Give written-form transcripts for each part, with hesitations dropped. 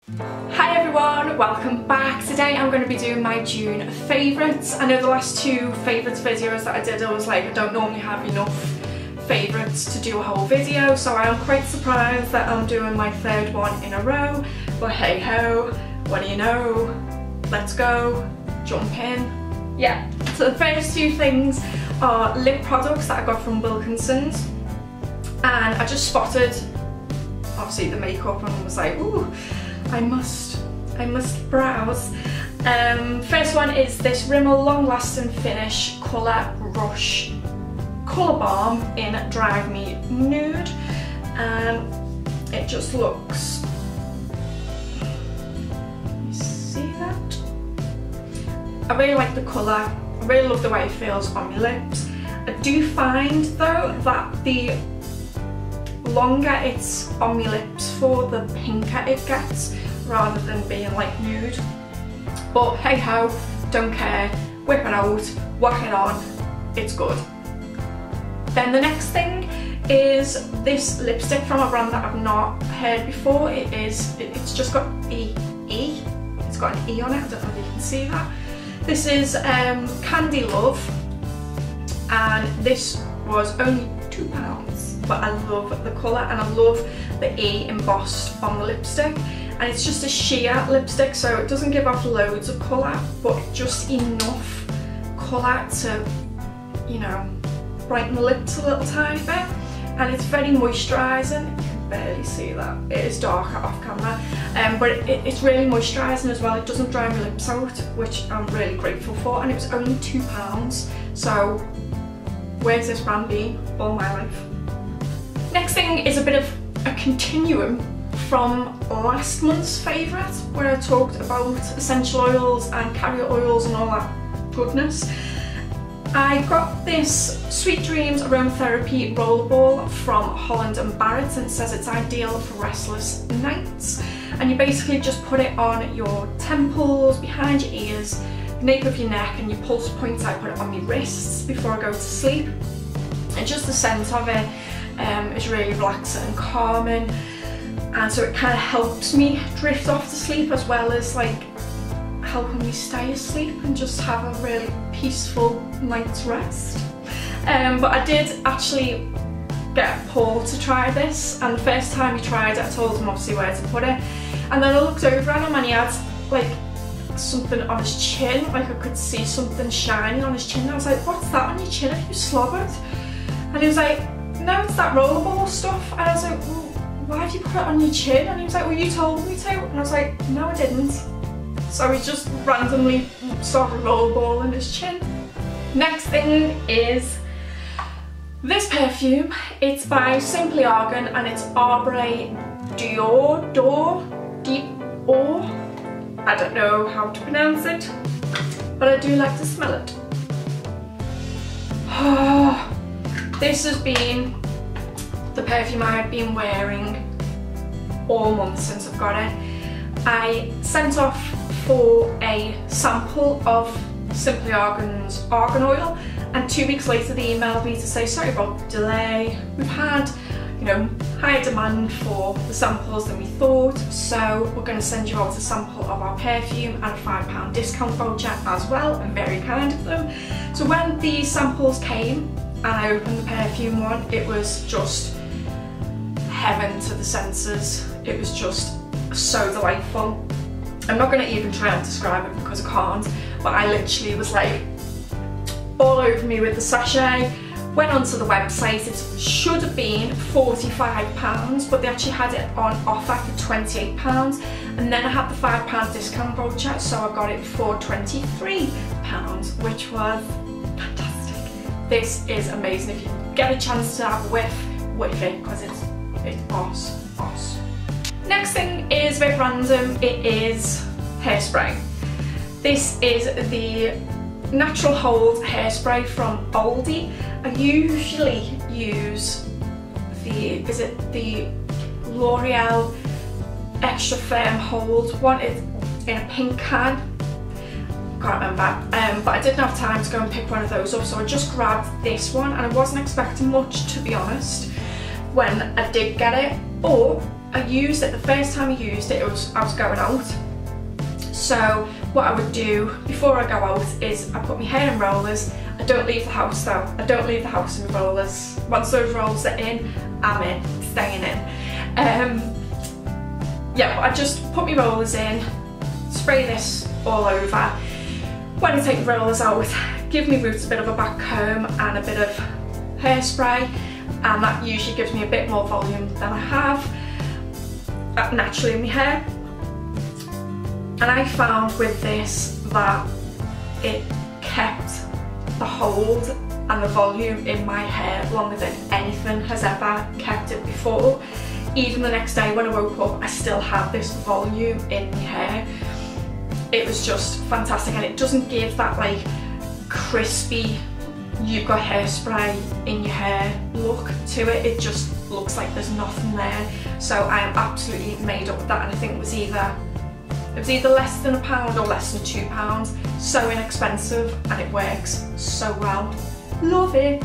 Hi everyone, welcome back. Today I'm going to be doing my June favourites. I know the last two favourites videos that I did, I was like, I don't normally have enough favourites to do a whole video, so I am quite surprised that I'm doing my third one in a row. But hey ho, what do you know? Let's go, jump in. Yeah, so the first two things are lip products that I got from Wilkinson's, and I just spotted obviously the makeup and was like, ooh, I must browse. First one is this Rimmel Long Lasting Finish Colour Rush Colour Balm in Drive Me Nude, and it just looks, you see that? I really like the colour, I really love the way it feels on my lips. I do find though that the longer it's on my lips for, the pinker it gets, rather than being like nude. But hey ho, don't care, whip it out, whack it on, it's good. Then the next thing is this lipstick from a brand that I've not heard before. It's just got it's got an E on it, I don't know if you can see that. This is Candy Love, and this was only £2, but I love the colour and I love the E embossed on the lipstick. And it's just a sheer lipstick, so it doesn't give off loads of colour, but just enough colour to, you know, brighten the lips a little tiny bit. And it's very moisturising. You can barely see that. It is darker off camera, but it's really moisturising as well. It doesn't dry my lips out, which I'm really grateful for. And it was only £2, so where's this brand been all my life? Next thing is a bit of a continuum from last month's favourite, where I talked about essential oils and carrier oils and all that goodness. I got this Sweet Dreams Aromatherapy Rollerball from Holland & Barrett, and it says it's ideal for restless nights. And you basically just put it on your temples, behind your ears, the nape of your neck, and your pulse points. I put it on my wrists before I go to sleep. And just the scent of it is really relaxing and calming. And so it kind of helps me drift off to sleep, as well as like helping me stay asleep and just have a really peaceful night's rest. But I did actually get Paul to try this, and the first time he tried it I told him obviously where to put it, and then I looked over at him and he had like something on his chin, like I could see something shiny on his chin, and I was like, what's that on your chin? Have you slobbered? And he was like, no, it's that rollerball stuff. And I was like, well, why have you put it on your chin? And he was like, well, you told me to. And I was like, no, I didn't. So he just randomly started rollerball in his chin. Next thing is this perfume. It's by Simply Argan, and it's Arbre Dior. I don't know how to pronounce it, but I do like to smell it. This has been the perfume I have been wearing all month since I've got it. I sent off for a sample of Simply Argan's argan oil, and 2 weeks later they emailed me to say, sorry about the delay, we've had, you know, higher demand for the samples than we thought, so we're going to send you out a sample of our perfume and a £5 discount voucher as well, and very kind of them. So when the samples came and I opened the perfume one, it was just heaven to the senses. It was just so delightful. I'm not going to even try and describe it because I can't, but I literally was like all over me with the sachet. Went onto the website, it should have been £45, but they actually had it on offer for £28, and then I had the £5 discount voucher, so I got it for £23, which was fantastic. This is amazing. If you get a chance to have a whiff it, because it's boss. Next thing is very random. It is Hairspray. This is the Natural Hold Hairspray from Aldi. I usually use the L'Oreal Extra Firm Hold one. It's in a pink can. Can't remember, but I didn't have time to go and pick one of those up, so I just grabbed this one, and I wasn't expecting much, to be honest, when I did get it, but I used it, the first time I used it, I was going out. So what I would do before I go out is I put my hair in rollers. I don't leave the house though. I don't leave the house in rollers. Once those rollers are in, I'm in, staying in. Yeah, but I just put my rollers in, spray this all over. When I take the rollers out, give my roots a bit of a back comb and a bit of hairspray, and that usually gives me a bit more volume than I have naturally in my hair. And I found with this that it kept the hold and the volume in my hair longer than anything has ever kept it before. Even the next day when I woke up, I still had this volume in my hair. It was just fantastic, and it doesn't give that like crispy, you've got hairspray in your hair look to it. It just looks like there's nothing there. So I am absolutely made up with that, and I think it was either less than £1 or less than £2. So inexpensive, and it works so well. Love it.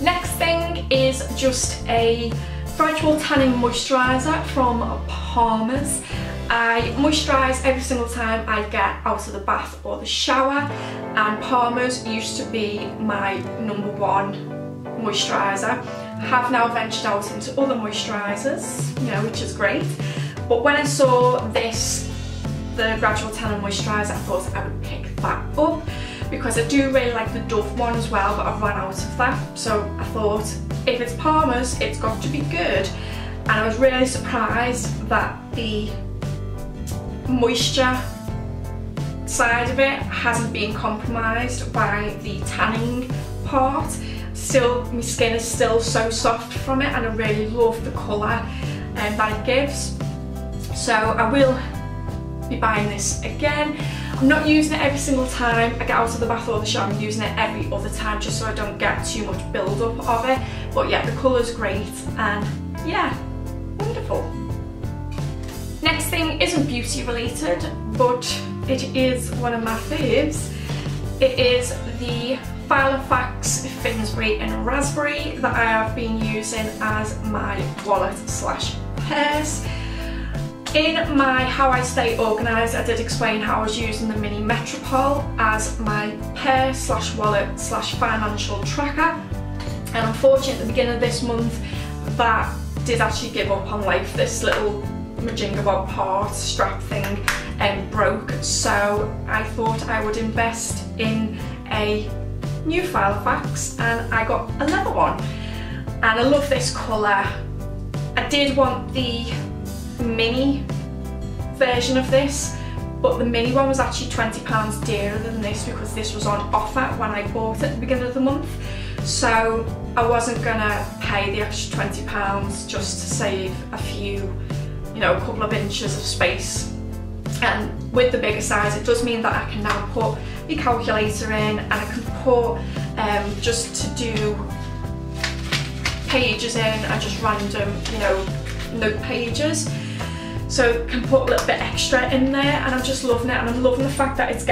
Next thing is just a gradual tanning moisturiser from Palmer's. I moisturise every single time I get out of the bath or the shower, and Palmer's used to be my #1 moisturiser. I have now ventured out into other moisturisers, you know, which is great. But when I saw this, the gradual tanning moisturiser, I thought I would pick that up because I do really like the Dove one as well, but I've run out of that. So I thought, if it's Palmer's, it's got to be good. And I was really surprised that the moisture side of it hasn't been compromised by the tanning part. Still, my skin is still so soft from it, and I really love the colour that it gives. So I will be buying this again. I'm not using it every single time I get out of the bath or the shower. I'm using it every other time just so I don't get too much build up of it. But yeah, the colour's great, and yeah, wonderful. Next thing isn't beauty related, but it is one of my faves. It is the Filofax Finsbury and Raspberry that I have been using as my wallet slash purse. In my How I Stay Organised, I did explain how I was using the Mini Metropole as my purse slash wallet slash financial tracker. And unfortunately at the beginning of this month, that did actually give up on life. This little Majinga Bob part strap thing broke, so I thought I would invest in a new Filofax, and I got a leather one, and I love this colour. I did want the mini version of this, but the mini one was actually £20 dearer than this because this was on offer when I bought it at the beginning of the month, so I wasn't gonna pay the extra £20 just to save a few, you know, a couple of inches of space. And with the bigger size, it does mean that I can now put the calculator in, and I can put just to do pages in and just random, you know, note pages. So I can put a little bit extra in there, and I'm just loving it. And I'm loving the fact that it's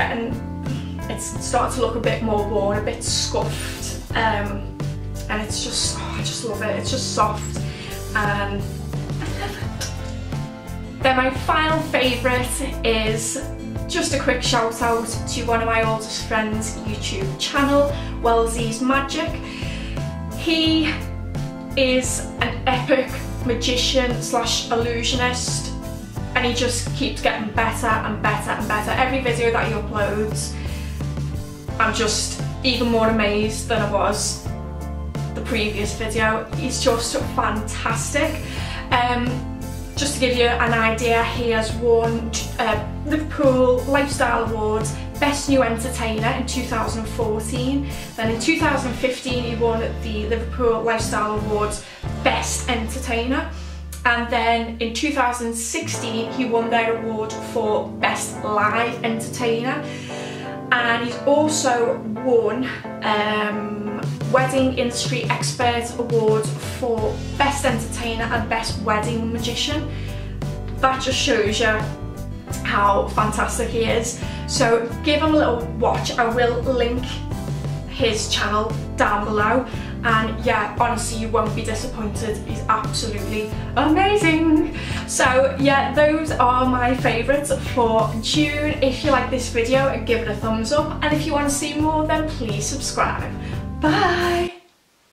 starting to look a bit more worn, a bit scuffed, and it's just, oh, I just love it. It's just soft, and then my final favourite is just a quick shout out to one of my oldest friends' YouTube channel, Wellesley's Magic. He is an epic magician slash illusionist, and he just keeps getting better and better and better. Every video that he uploads, I'm just even more amazed than I was the previous video. He's just fantastic. Just to give you an idea, he has won Liverpool Lifestyle Awards Best New Entertainer in 2014. Then in 2015 he won the Liverpool Lifestyle Awards Best Entertainer. And then in 2016 he won their award for Best Live Entertainer. And he's also won Wedding Industry Expert Awards for Best Entertainer and Best Wedding Magician. That just shows you how fantastic he is. So give him a little watch. I will link his channel down below, and yeah, honestly you won't be disappointed. He's absolutely amazing. So yeah, those are my favourites for June. If you like this video, give it a thumbs up, and if you want to see more then please subscribe. Bye!